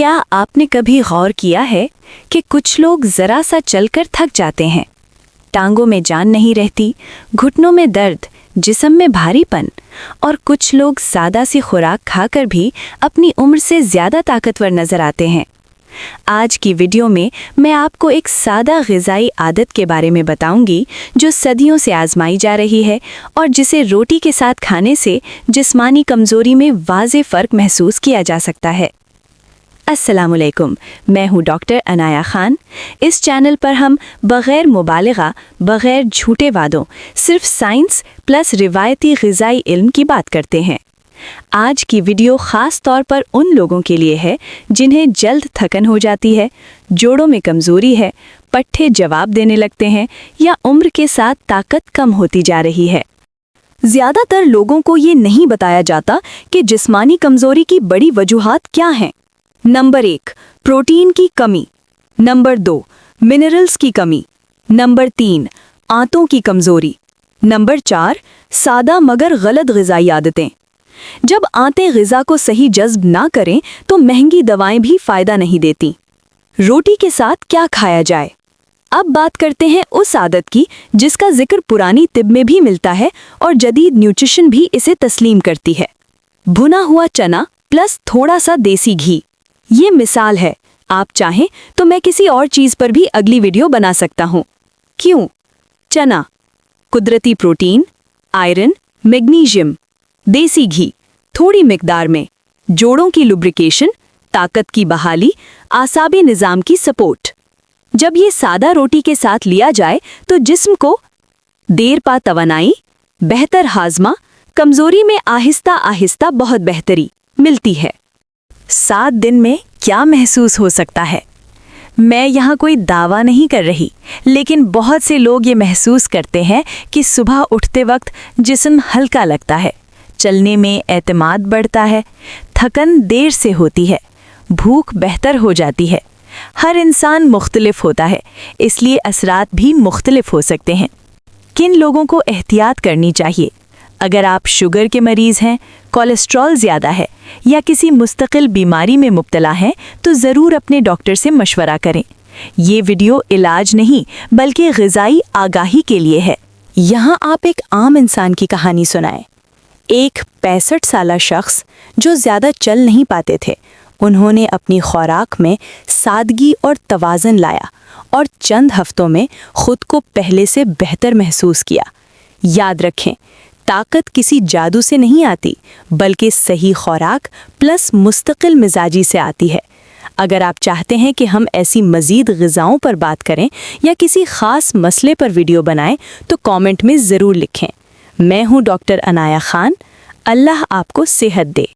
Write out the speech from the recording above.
کیا آپ نے کبھی غور کیا ہے کہ کچھ لوگ ذرا سا چل کر تھک جاتے ہیں؟ ٹانگوں میں جان نہیں رہتی، گھٹنوں میں درد، جسم میں بھاری پن، اور کچھ لوگ سادہ سی خوراک کھا کر بھی اپنی عمر سے زیادہ طاقتور نظر آتے ہیں۔ آج کی ویڈیو میں آپ کو ایک سادہ غذائی عادت کے بارے میں بتاؤں گی جو صدیوں سے آزمائی جا رہی ہے اور جسے روٹی کے ساتھ کھانے سے جسمانی کمزوری میں واضح فرق محسوس کیا جا سکتا ہے۔ السلام علیکم، میں ہوں ڈاکٹر عنایہ خان۔ اس چینل پر ہم بغیر مبالغہ، بغیر جھوٹے وعدوں، صرف سائنس پلس روایتی غذائی علم کی بات کرتے ہیں۔ آج کی ویڈیو خاص طور پر ان لوگوں کے لیے ہے جنہیں جلد تھکن ہو جاتی ہے، جوڑوں میں کمزوری ہے، پٹھے جواب دینے لگتے ہیں یا عمر کے ساتھ طاقت کم ہوتی جا رہی ہے۔ زیادہ تر لوگوں کو یہ نہیں بتایا جاتا کہ جسمانی کمزوری کی بڑی وجوہات کیا ہیں۔ نمبر 1، پروٹین کی کمی۔ نمبر 2، منرلز کی کمی۔ نمبر 3، آنتوں کی کمزوری۔ نمبر 4، سادہ مگر غلط غذائی عادتیں۔ جب آنتیں غذا کو صحیح جذب نہ کریں تو مہنگی دوائیں بھی فائدہ نہیں دیتی۔ روٹی کے ساتھ کیا کھایا جائے؟ اب بات کرتے ہیں اس عادت کی جس کا ذکر پرانی طب میں بھی ملتا ہے اور جدید نیوٹریشن بھی اسے تسلیم کرتی ہے۔ بھنا ہوا چنا پلس تھوڑا سا دیسی گھی۔ یہ مثال ہے، آپ چاہیں تو میں کسی اور چیز پر بھی اگلی ویڈیو بنا سکتا ہوں۔ کیوں؟ چنا، قدرتی پروٹین، آئرن، میگنیشیم۔ دیسی گھی، تھوڑی مقدار میں، جوڑوں کی لبریکیشن، طاقت کی بحالی، اعصابی نظام کی سپورٹ۔ جب یہ سادہ روٹی کے ساتھ لیا جائے تو جسم کو دیر پا توانائی، بہتر ہاضمہ، کمزوری میں آہستہ آہستہ بہت بہتری ملتی ہے۔ 7 دن میں کیا محسوس ہو سکتا ہے؟ میں یہاں کوئی دعویٰ نہیں کر رہی، لیکن بہت سے لوگ یہ محسوس کرتے ہیں کہ صبح اٹھتے وقت جسم ہلکا لگتا ہے، چلنے میں اعتماد بڑھتا ہے، تھکن دیر سے ہوتی ہے، بھوک بہتر ہو جاتی ہے۔ ہر انسان مختلف ہوتا ہے، اس لیے اثرات بھی مختلف ہو سکتے ہیں۔ کن لوگوں کو احتیاط کرنی چاہیے؟ اگر آپ شوگر کے مریض ہیں، کولیسٹرول زیادہ ہے یا کسی مستقل بیماری میں مبتلا ہیں تو ضرور اپنے ڈاکٹر سے مشورہ کریں۔ یہ ویڈیو علاج نہیں بلکہ غذائی آگاہی کے لیے ہے۔ یہاں آپ ایک عام انسان کی کہانی سنائیں۔ ایک 65 سالہ شخص جو زیادہ چل نہیں پاتے تھے، انہوں نے اپنی خوراک میں سادگی اور توازن لایا اور چند ہفتوں میں خود کو پہلے سے بہتر محسوس کیا۔ یاد رکھیں، طاقت کسی جادو سے نہیں آتی بلکہ صحیح خوراک پلس مستقل مزاجی سے آتی ہے۔ اگر آپ چاہتے ہیں کہ ہم ایسی مزید غذاؤں پر بات کریں یا کسی خاص مسئلے پر ویڈیو بنائیں تو کامنٹ میں ضرور لکھیں۔ میں ہوں ڈاکٹر عنایہ خان۔ اللہ آپ کو صحت دے۔